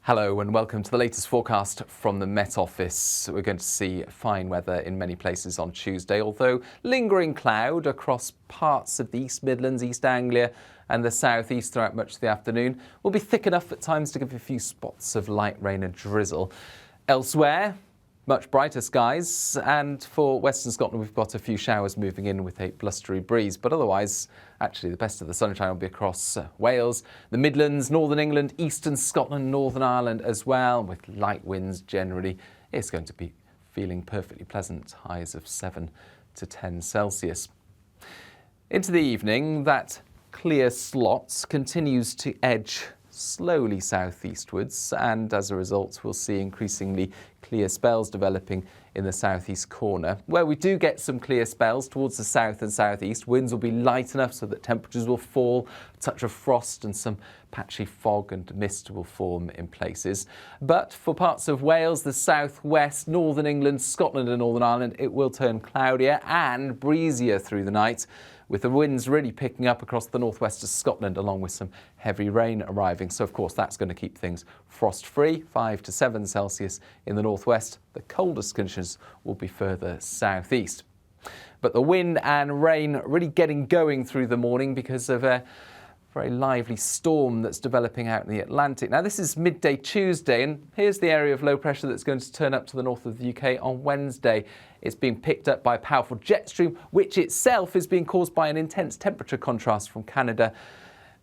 Hello and welcome to the latest forecast from the Met Office. We're going to see fine weather in many places on Tuesday, although lingering cloud across parts of the East Midlands, East Anglia and the South East throughout much of the afternoon will be thick enough at times to give a few spots of light rain and drizzle. Elsewhere, much brighter skies, and for Western Scotland we've got a few showers moving in with a blustery breeze, but otherwise actually the best of the sunshine will be across Wales, the Midlands, Northern England, Eastern Scotland, Northern Ireland as well, with light winds generally. It's going to be feeling perfectly pleasant, highs of 7 to 10 Celsius. Into the evening, that clear slot continues to edge slowly southeastwards, and as a result we'll see increasingly clear spells developing in the southeast corner. Where we do get some clear spells towards the south and southeast, winds will be light enough so that temperatures will fall, a touch of frost and some patchy fog and mist will form in places. But for parts of Wales, the southwest, northern England, Scotland and Northern Ireland, it will turn cloudier and breezier through the night, with the winds really picking up across the northwest of Scotland along with some heavy rain arriving. So of course that's going to keep things frost-free, 5 to 7 Celsius in the northwest. The coldest conditions will be further southeast. But the wind and rain really getting going through the morning because of a very lively storm that's developing out in the Atlantic. Now this is midday Tuesday, and here's the area of low pressure that's going to turn up to the north of the UK on Wednesday. It's being picked up by a powerful jet stream, which itself is being caused by an intense temperature contrast from Canada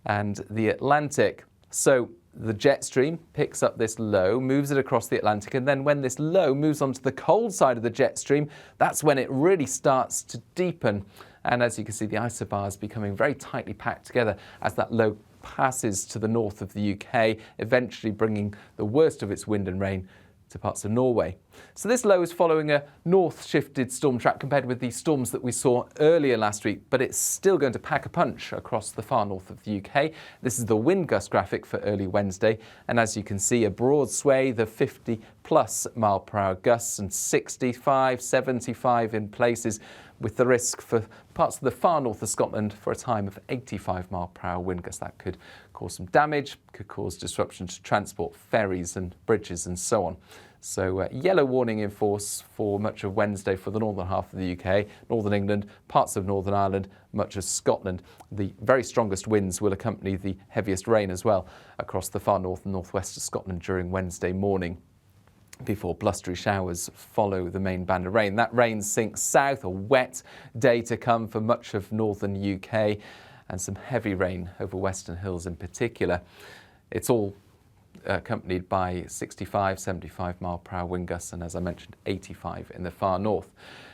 and the Atlantic. So the jet stream picks up this low, moves it across the Atlantic, and then when this low moves onto the cold side of the jet stream, that's when it really starts to deepen. And as you can see, the isobar is becoming very tightly packed together as that low passes to the north of the UK, eventually bringing the worst of its wind and rain to parts of Norway. So this low is following a north-shifted storm track compared with the storms that we saw earlier last week, but it's still going to pack a punch across the far north of the UK. This is the wind gust graphic for early Wednesday, and as you can see, a broad swathe of 50+ mile/hour gusts and 65, 75 in places, with the risk for parts of the far north of Scotland for a time of 85 mile/hour wind gusts. That could cause some damage, could cause disruption to transport, ferries and bridges and so on. So yellow warning in force for much of Wednesday for the northern half of the UK, Northern England, parts of Northern Ireland, much of Scotland. The very strongest winds will accompany the heaviest rain as well across the far north and northwest of Scotland during Wednesday morning, before blustery showers follow the main band of rain. That rain sinks south, a wet day to come for much of northern UK, and some heavy rain over western hills in particular. It's all accompanied by 65, 75 mile/hour wind gusts, and as I mentioned, 85 in the far north.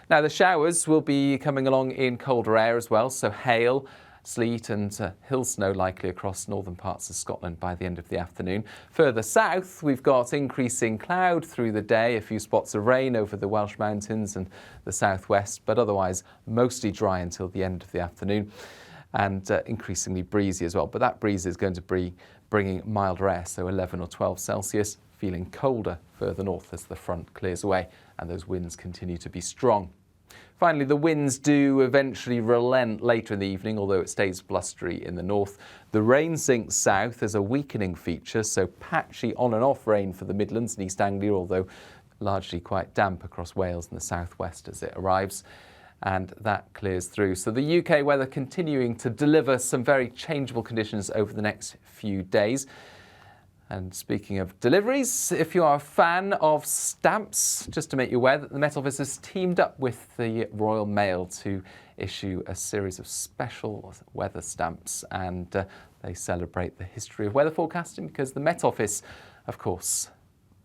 Now the showers will be coming along in colder air as well, so hail, sleet and hill snow likely across northern parts of Scotland by the end of the afternoon. Further south, we've got increasing cloud through the day, a few spots of rain over the Welsh mountains and the southwest, but otherwise mostly dry until the end of the afternoon, and increasingly breezy as well. But that breeze is going to be bringing milder air, so 11 or 12 Celsius, feeling colder further north as the front clears away and those winds continue to be strong. Finally, the winds do eventually relent later in the evening, although it stays blustery in the north. The rain sinks south as a weakening feature, so patchy on and off rain for the Midlands and East Anglia, although largely quite damp across Wales and the southwest as it arrives. And that clears through. So the UK weather continuing to deliver some very changeable conditions over the next few days. And speaking of deliveries, if you are a fan of stamps, just to make you aware that the Met Office has teamed up with the Royal Mail to issue a series of special weather stamps, and they celebrate the history of weather forecasting because the Met Office, of course,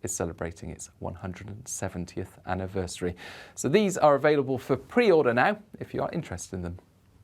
is celebrating its 170th anniversary. So these are available for pre-order now if you are interested in them.